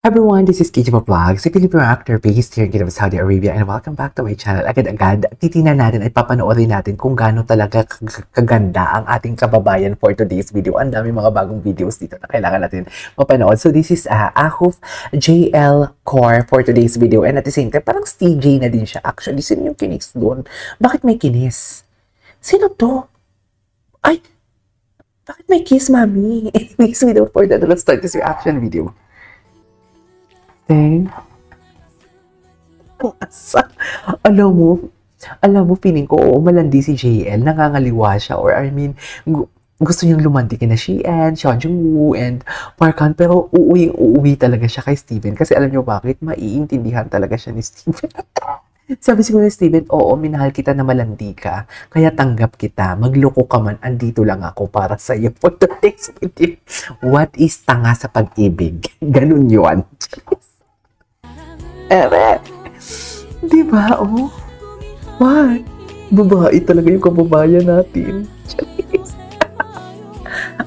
Everyone, this is Kijiba Vlogs, a Filipino actor based here in Saudi Arabia, and welcome back to my channel. Agad-agad, titingnan natin at papanoorin natin kung gaano talaga kaganda ang ating kababayan for today's video. Ang dami mga bagong videos dito na kailangan natin mapanood. So this is Ahuf JL Core for today's video, and at the same time, parang CJ na din siya. Actually, sino yung kinis doon? Bakit may kinis? Sino to? Ay! Bakit may kiss, mami? Anyways, without further ado, let's start this reaction video. Alam mo, feeling ko, malandi si JL, nangangaliwa siya, or I mean, gusto niyang lumandikin na Sheehan, Sean Jung-woo, and Park Han, pero uuwi talaga siya kay Steven, kasi alam niyo bakit? Maiintindihan talaga siya ni Steven. Sabi siguro ni Steven, oo, minahal kita na malandi ka, kaya tanggap kita, magloko ka man, andito lang ako para sa iyo for today's video. What is tanga sa pag-ibig? Ganun yun. Di ba? Oh. What? Babae talaga yung kababayan natin.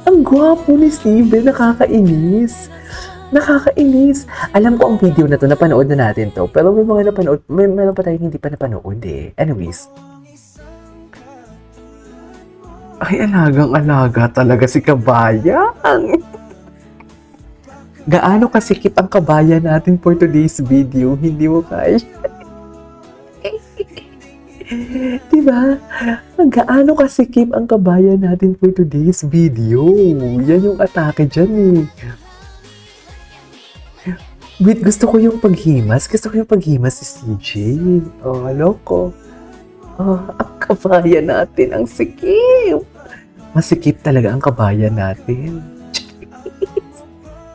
Ang gwapo ni Steven. Nakakainis. Alam ko ang video na to, napanood na natin to. Pero may mga napanood, meron pa tayong hindi pa napanood eh. Anyways. Ay, alagang-alaga talaga si kabayan. Gaano kasikip ang kabayan natin for today's video, hindi mo kaya? Diba? Gaano kasikip ang kabayan natin for today's video? Yan yung atake dyan eh. Wait, gusto ko yung paghimas. Si CJ. Oh, loko. Oh, ang kabayan natin, ang sikip. Masikip talaga ang kabayan natin.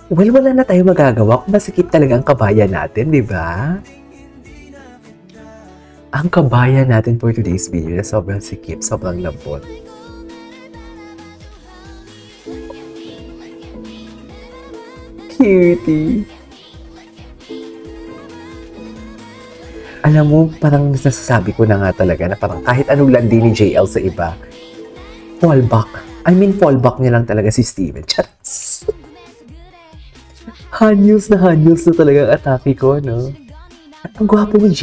Well, wala na tayo magagawa kung masikip talaga ang kabayan natin, di ba? Ang kabayan natin for today's video na sobrang sikip, sobrang lambot. Cutie! Alam mo, parang nasasabi ko na nga talaga na parang kahit anong landi ni JL sa iba, fallback niya lang talaga si Steven. Charas! Hanyos na talaga ang atake ko, no? Ang gwapo ni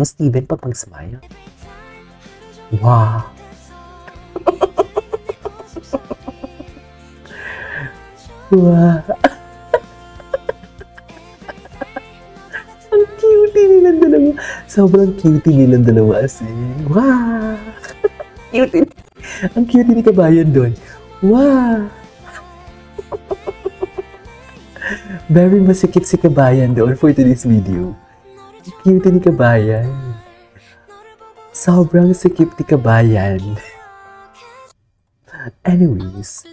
Steven pag mag-smile. Wow! Wow! Ang cutie nilang dalawa. Sobrang cutie nilang dalawa as in. Wow! Cutie. Ang cutie ni kabayan doon. Wow! Very masikip si kabayan doon for today's video. Cute ni kabayan. Sobrang sikip ni kabayan. Anyways.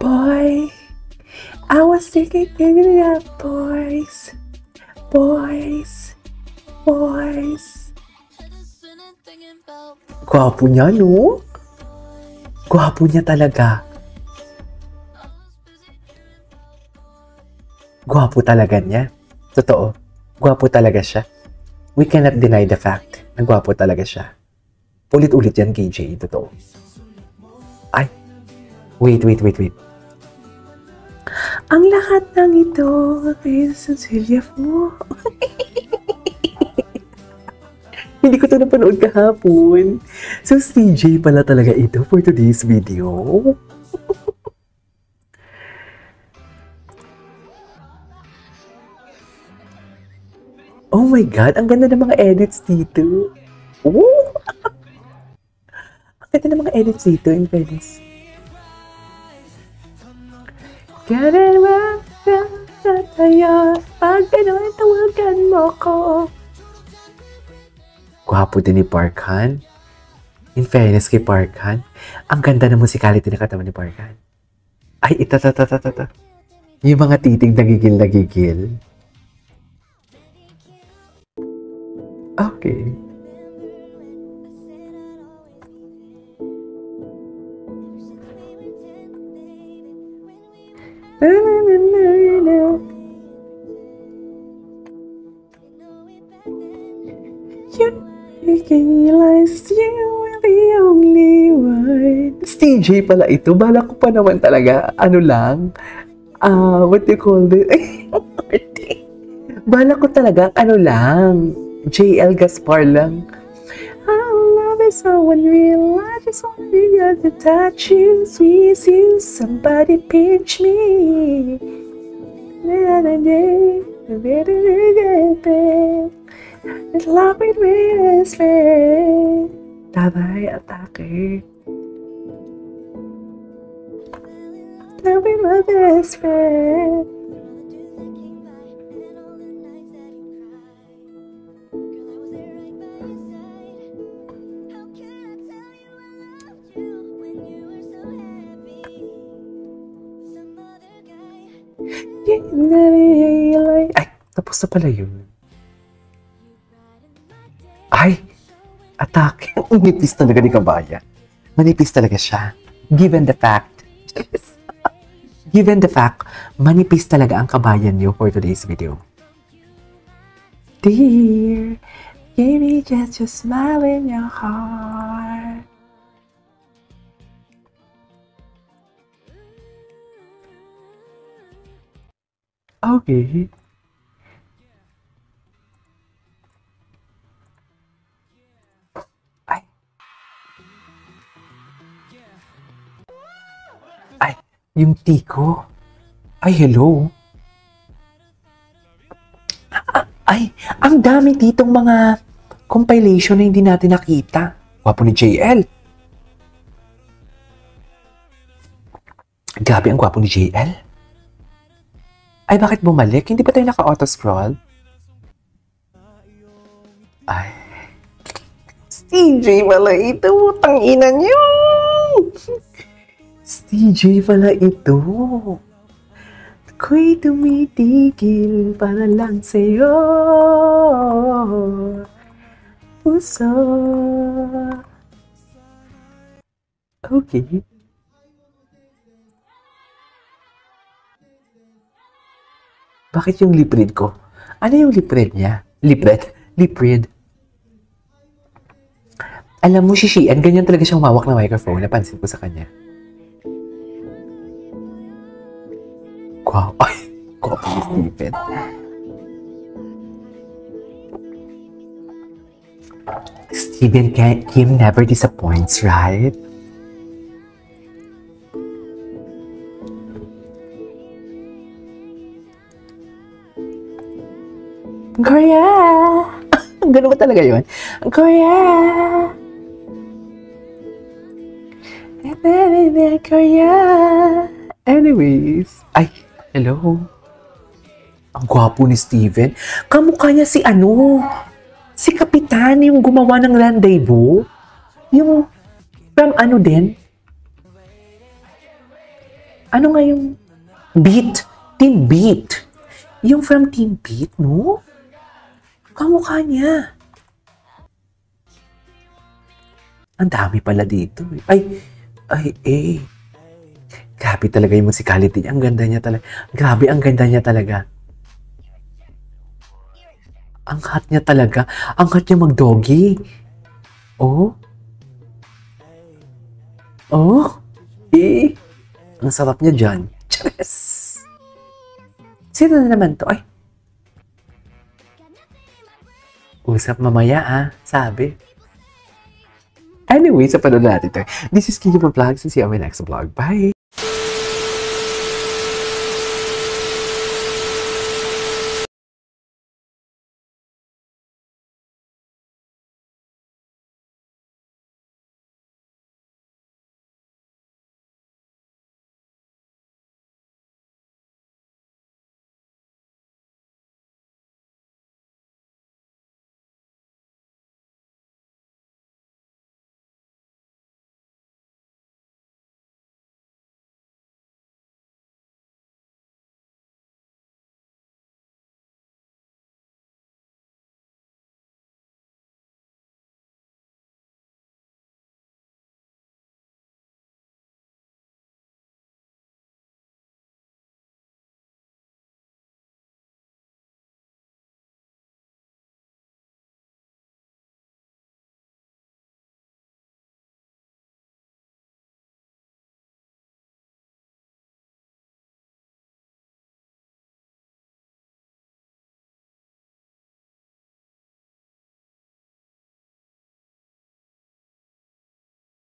Boy, I was thinking about boys. Gwapo niya, no? Gwapo niya talaga. Gwapo talaga niya. Totoo. Gwapo talaga siya. We cannot deny the fact na gwapo talaga siya. Ulit-ulit yan, KJ. Totoo. Ay. Wait. Ang lahat ng ito ay sa silya mo. Hindi ko ito napanood kahapon. So, CJ pala talaga ito for today's video. Oh my God, ang ganda ng mga edits dito. Oh! Ang ganda ng mga edits dito, in fairness. Ganun ba tayo? Pag gano'n, tawagan mo ko. Gwapo din ni Park Han. In fairness kay Park Han, ang ganda ng musicality ng katawan ni Park Han. Ay, ito. Yung mga titig nagigil. Okay. You realize you are the only one. TJ pala ito. Bala ko pa naman talaga, ano lang, what do you call this? Bala ko talaga, ano lang, JL Gaspar lang. Our love is so unreal, I just want to be able to touch you, squeeze you, somebody pinch me. The other day, the very it's love with me is fair. Tabay atake. Love with my best friend. Ay, tapos na pala yun. Ay, atake. Manipis talaga ni Kabayan. Manipis talaga siya. Given the fact. Given the fact, manipis talaga ang Kabayan niyo for today's video. Dear, give me just a smile in your heart. Okay. Ay, yung tiko. Ay, hello. Ay, ang dami ditong mga compilation na hindi natin nakita. Gwapo ni JL. Grabe, ang gwapo ni JL. Ay, bakit bumalik? Hindi ba tayo naka-auto-scroll? Ay. TJ pala ito. Tangina niyo. TJ pala ito. Ako'y tumitigil para lang sa'yo. Puso. Okay. Bakit yung lip read ko? Ano yung lip read niya? Lip read? Lip read. Alam mo, si Shian, ganyan talaga siyang mawak na microphone. Napansin ko sa kanya. Wow. Ay, guwapo ni Stephen. Stephen Kim never disappoints, right? Korea! Ganun ba talaga yun? Korea! Baby, Korea! Anyways. Ay, hello. Ang gwapo ni Steven. Kamukha niya si si Kapitan, yung gumawa ng Rendezvous. Yung, from ano din? Ano nga yung Beat? Team Beat. Yung from Team Beat, no? Kamukha niya. Ang dami pala dito. Ay. Grabe talaga yung musicality niya. Ang ganda niya talaga. Grabe, ang ganda niya talaga. Ang hot niya talaga. Ang hot niya mag-doggy. Oh. Ang sarap niya dyan. Chares. Sino na naman to? Ay. Usap mamaya sabi. Anyway, sa panood natin ito. This is Kiki Vlogs and see you on my next vlog. Bye!